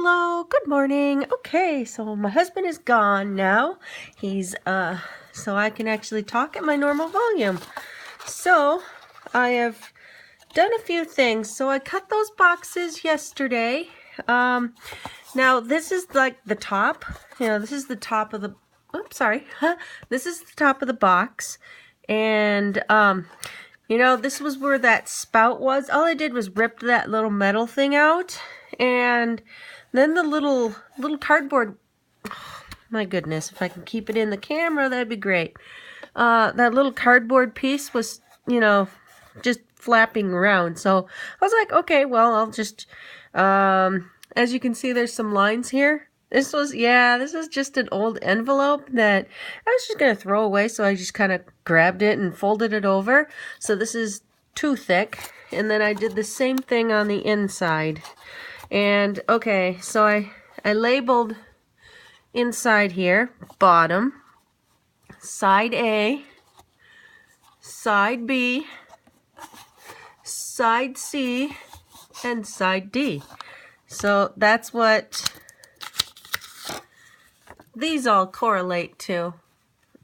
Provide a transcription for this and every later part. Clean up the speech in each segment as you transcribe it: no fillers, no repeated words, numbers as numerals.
Hello, good morning. Okay, so my husband is gone now. He's so I can actually talk at my normal volume. So I have done a few things. So I cut those boxes yesterday. Now this is like the top. This is the top of the This is the top of the box. And this was where that spout was. All I did was rip that little metal thing out, and then the little cardboard, oh, my goodness, if I can keep it in the camera, that'd be great. That little cardboard piece was, just flapping around. So I was like, okay, well, I'll just, as you can see, there's some lines here. This is just an old envelope that I was just going to throw away, so I just kind of grabbed it and folded it over. So this is too thick, and then I did the same thing on the inside. And, okay, so I labeled inside here, bottom, side A, side B, side C, and side D. So that's what these all correlate to.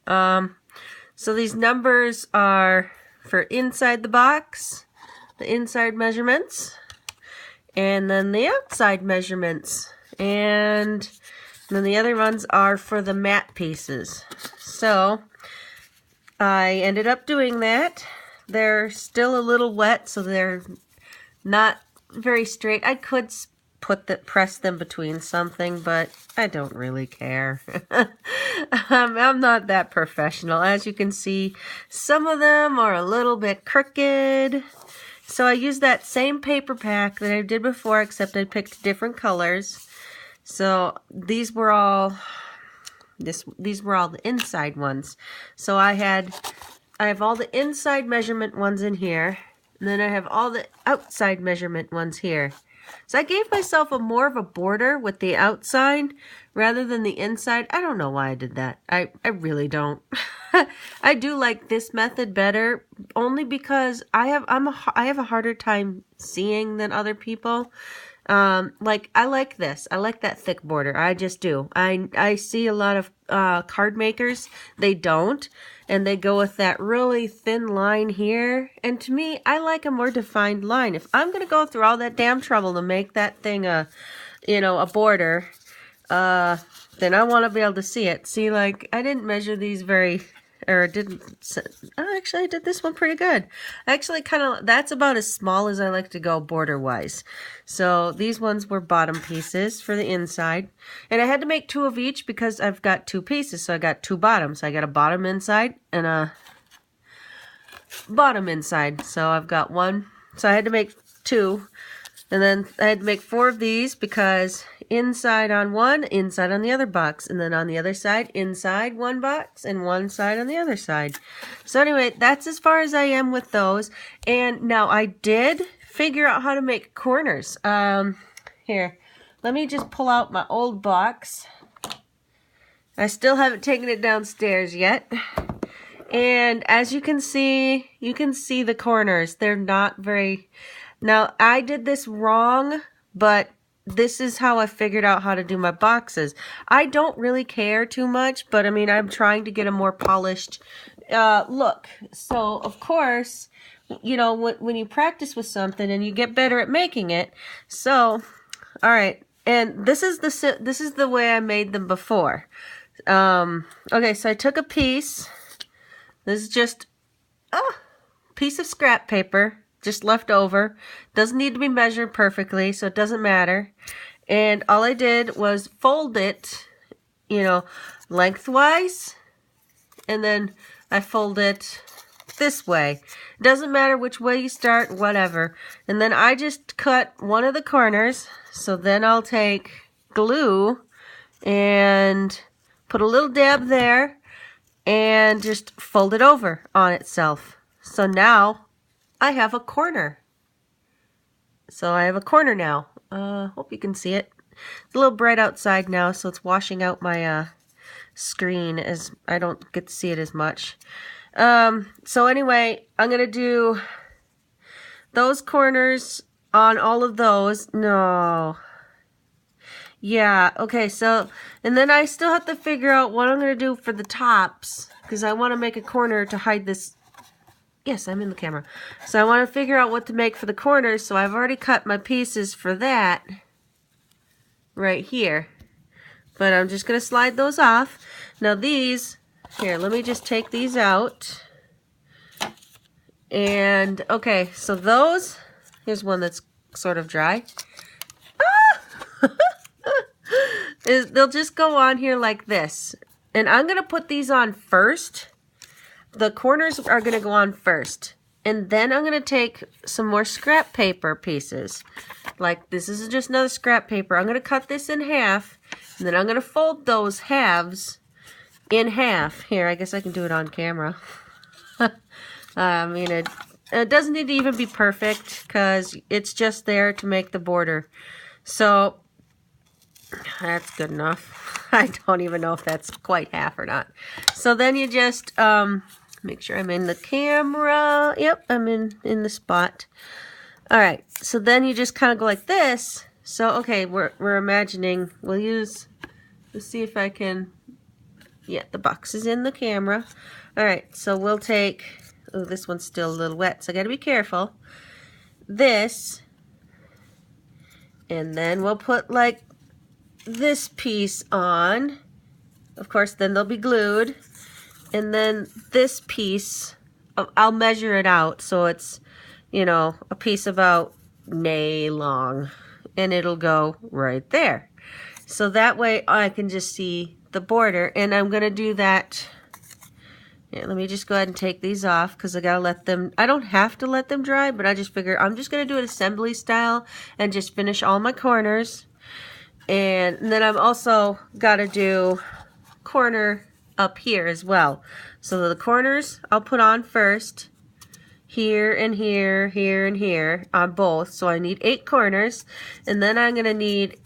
So these numbers are for inside the box, the inside measurements, and then the outside measurements, and then the other ones are for the mat pieces. So I ended up doing that. They're still a little wet, so they're not very straight. I could press them between something, but I don't really care. I'm not that professional. As you can see, some of them are a little bit crooked. So I used that same paper pack that I did before, except I picked different colors. So these were all the inside ones. So I have all the inside measurement ones in here, and then I have all the outside measurement ones here. So I gave myself more of a border with the outside rather than the inside. I don't know why I did that. I really don't. I do like this method better, only because I have a harder time seeing than other people. I like this. I like that thick border. I just do. I see a lot of card makers, they don't, and they go with that really thin line here. And to me, I like a more defined line. If I'm gonna go through all that damn trouble to make that thing a border, then I want to be able to see it. See, like, I didn't measure these actually I did this one pretty good. Actually, that's about as small as I like to go border wise. So these ones were bottom pieces for the inside, and I had to make 2 of each because I've got 2 pieces, so I got 2 bottoms. I got a bottom inside and a bottom inside, so I've got 1. So I had to make 2, and then I had to make 4 of these because inside on one, inside on the other box, and then on the other side, inside one box, and one side on the other side. So anyway, that's as far as I am with those. And now I did figure out how to make corners. Here, let me just pull out my old box. I still haven't taken it downstairs yet. And as you can see the corners. They're not very... Now, I did this wrong, but this is how I figured out how to do my boxes. I don't really care too much, but I mean, I'm trying to get a more polished look. So, of course, when you practice with something and you get better at making it. So, all right. And this is the way I made them before. Okay, so I took a piece. This is just a piece of scrap paper. Just left over. Doesn't need to be measured perfectly, so it doesn't matter. And all I did was fold it, lengthwise, and then I fold it this way. It doesn't matter which way you start, whatever. And then I just cut one of the corners, so then I'll take glue and put a little dab there and just fold it over on itself. So now I have a corner. So I have a corner now. Hope you can see it. It's a little bright outside now, so it's washing out my screen as I don't get to see it as much. So anyway, I'm going to do those corners on all of those. No. Yeah, okay, so, and then I still have to figure out what I'm going to do for the tops, because I want to make a corner to hide this. Yes, I'm in the camera. So I want to figure out what to make for the corners, so I've already cut my pieces for that right here. But I'm just going to slide those off. Now these, here, let me just take these out. And, okay, so those, here's one that's sort of dry. Ah! They'll just go on here like this. And I'm going to put these on first. The corners are going to go on first. And then I'm going to take some more scrap paper pieces. Like, this is just another scrap paper. I'm going to cut this in half. And then I'm going to fold those halves in half. Here, I guess I can do it on camera. I mean, it doesn't need to even be perfect because it's just there to make the border. So, that's good enough. I don't even know if that's quite half or not. So then you just make sure I'm in the camera. Yep, I'm in the spot. All right, so then you just kind of go like this. So, okay, we're imagining, let's see if I can, yeah, the box is in the camera. All right, so we'll take, oh, this one's still a little wet, so I got to be careful. This, and then we'll put like this piece on. Of course, then they'll be glued. And then this piece, I'll measure it out so it's, you know, a piece about nay long. And it'll go right there. So that way I can just see the border. And I'm going to do that. Yeah, let me just go ahead and take these off because I got to let them, I don't have to let them dry, but I just figure I'm just going to do it assembly style and just finish all my corners. And then I've also got to do corner up here as well. So the corners I'll put on first. Here and here, here and here on both. So I need 8 corners. And then I'm going to need,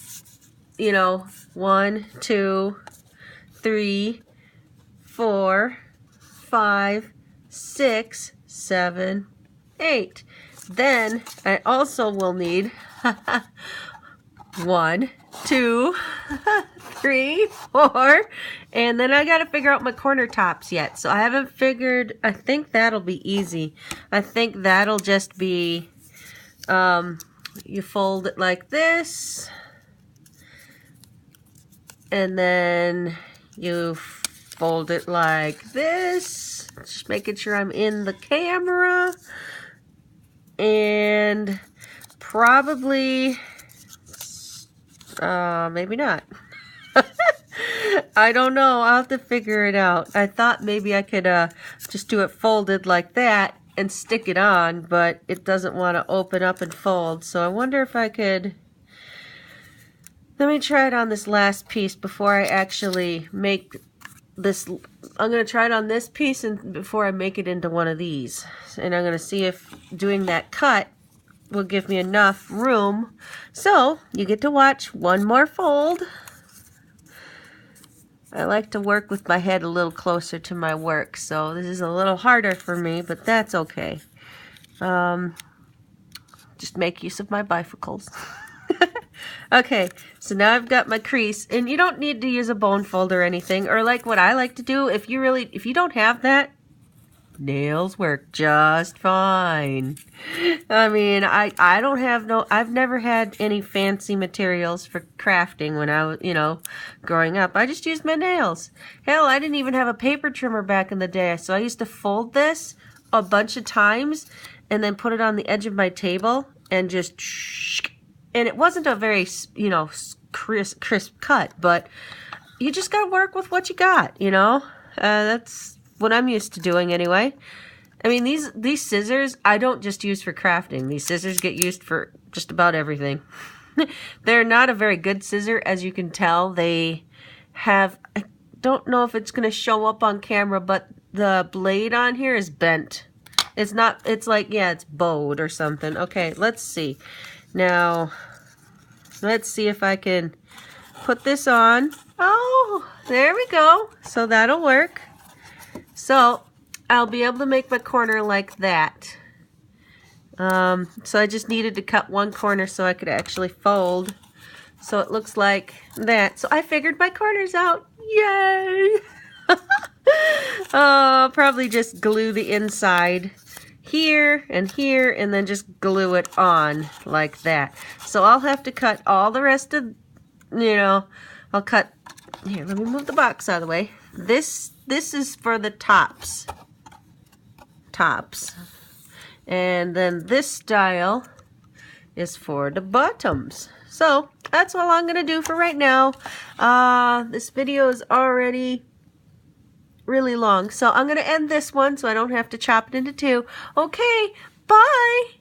you know, 1, 2, 3, 4, 5, 6, 7, 8. Then I also will need 1, 2, 3, 4, and then I got to figure out my corner tops yet. So I haven't figured, I think that'll be easy. I think that'll just be, you fold it like this, and then you fold it like this, just making sure I'm in the camera, and probably, maybe not. I don't know. I'll have to figure it out. I thought maybe I could just do it folded like that and stick it on, but it doesn't want to open up and fold. So I wonder if I could... Let me try it on this last piece before I actually make this. I'm going to try it on this piece and before I make it into one of these. And I'm going to see if doing that cut will give me enough room. So you get to watch one more fold. I like to work with my head a little closer to my work, so this is a little harder for me, but that's okay. Just make use of my bifocals. Okay, so now I've got my crease, and you don't need to use a bone fold or anything, or like what I like to do, if you don't have that, nails work just fine. I mean, I don't have I've never had any fancy materials for crafting when I was, you know, growing up. I just used my nails. Hell, I didn't even have a paper trimmer back in the day, so I used to fold this a bunch of times and then put it on the edge of my table and just, and it wasn't a very, you know, crisp cut, but you just gotta work with what you got, you know? That's what I'm used to doing anyway. I mean, these scissors, I don't just use for crafting. These scissors get used for just about everything. They're not a very good scissor, as you can tell. They have, I don't know if it's going to show up on camera, but the blade on here is bent. It's not, it's like, yeah, it's bowed or something. Okay, let's see. Now, let's see if I can put this on. Oh, there we go. So that'll work. So I'll be able to make my corner like that. So I just needed to cut one corner so I could actually fold So it looks like that. So I figured my corners out. Yay! Oh, probably just glue the inside here, and then just glue it on like that. So I'll have to cut all the rest of, I'll cut, here, let me move the box out of the way. This is for the tops. And then this style is for the bottoms. So that's all I'm gonna do for right now. This video is already really long, so I'm gonna end this one so I don't have to chop it into two. Okay, bye.